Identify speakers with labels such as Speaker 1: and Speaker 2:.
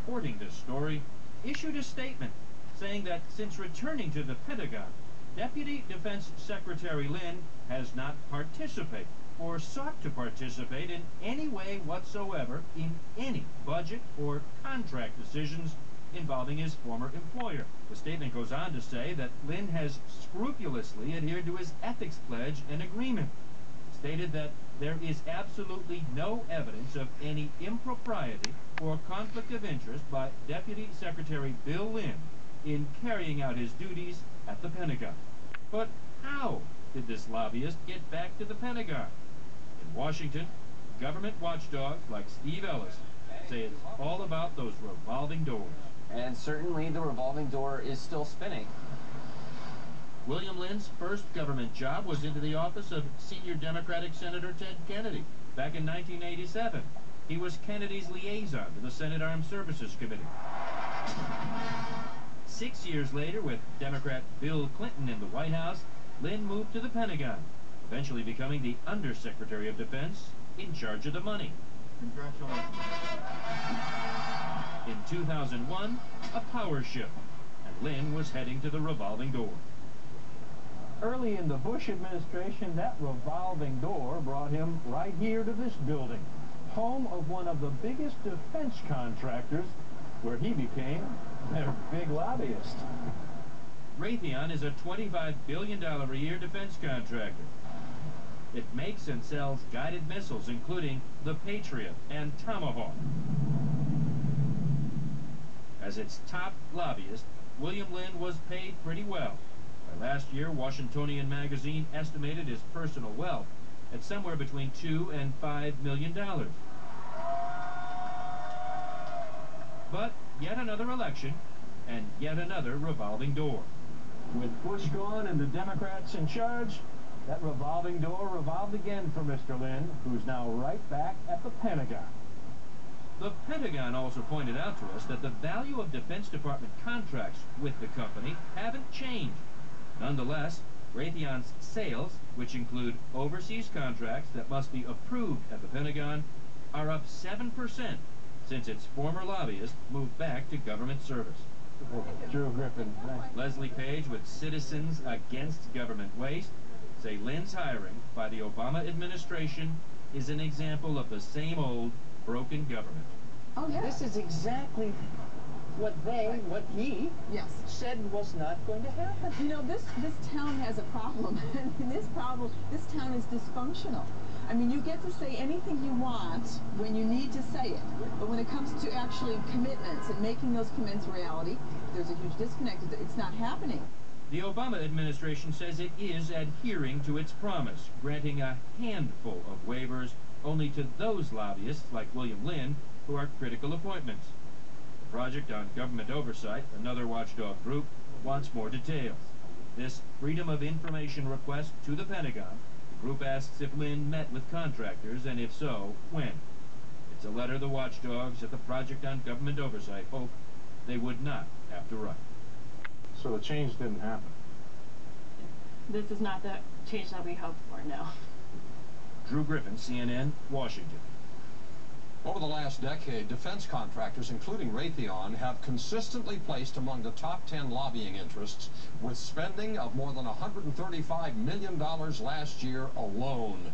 Speaker 1: reporting this story, issued a statement saying that since returning to the Pentagon, Deputy Defense Secretary Lynn has not participated or sought to participate in any way whatsoever in any budget or contract decisions involving his former employer. The statement goes on to say that Lynn has scrupulously adhered to his ethics pledge and agreement. It stated that there is absolutely no evidence of any impropriety or conflict of interest by Deputy Secretary Bill Lynn in carrying out his duties at the Pentagon. But how did this lobbyist get back to the Pentagon? In Washington, government watchdogs like Steve Ellis say it's all about those revolving doors.
Speaker 2: And certainly the revolving door is still spinning.
Speaker 1: William Lynn's first government job was into the office of senior Democratic Senator Ted Kennedy. Back in 1987, he was Kennedy's liaison to the Senate Armed Services Committee. 6 years later, with Democrat Bill Clinton in the White House, Lynn moved to the Pentagon, eventually becoming the Undersecretary of Defense in charge of the money.
Speaker 3: Congratulations.
Speaker 1: In 2001, a power shift, and Lynn was heading to the revolving door.
Speaker 4: Early in the Bush administration, that revolving door brought him right here to this building, home of one of the biggest defense contractors, where he became their big lobbyist.
Speaker 1: RAYTHEON is a $25 billion a year defense contractor. It makes and sells guided missiles, including the Patriot and Tomahawk. As its top lobbyist, William Lynn was paid pretty well. By last year, Washingtonian magazine estimated his personal wealth at somewhere between $2 and $5 million. But yet another election, and yet another revolving door.
Speaker 4: With Bush gone and the Democrats in charge, that revolving door revolved again for Mr. Lynn, who's now right back at the Pentagon.
Speaker 1: The Pentagon also pointed out to us that the value of Defense Department contracts with the company haven't changed. Nonetheless, RAYTHEON's sales, which include overseas contracts that must be approved at the Pentagon, are up 7% since its former lobbyist moved back to government service.
Speaker 4: Drew Griffin.
Speaker 1: Leslie Page with Citizens Against Government Waste say Lynn's hiring by the Obama administration is an example of the same old broken government.
Speaker 5: Oh, yeah.
Speaker 2: This is exactly what he said was not going to happen.
Speaker 5: You know, this town has a problem, and this town is dysfunctional. I mean, you get to say anything you want when you need to say it, but when it comes to actually commitments and making those commitments a reality, there's a huge disconnect. It's not happening.
Speaker 1: The Obama administration says it is adhering to its promise, granting a handful of waivers only to those lobbyists like William Lynn who are critical appointments. The Project on Government Oversight, another watchdog group, wants more details. This Freedom of Information request to the Pentagon, the group asks if Lynn met with contractors, and if so, when. It's a letter the watchdogs at the Project on Government Oversight hope they would not have to write.
Speaker 4: So the change didn't happen.
Speaker 6: This is not the change that we hoped for, no.
Speaker 1: Drew Griffin, CNN, Washington.
Speaker 7: Over the last decade, defense contractors, including Raytheon, have consistently placed among the top 10 lobbying interests, with spending of more than $135 million last year alone.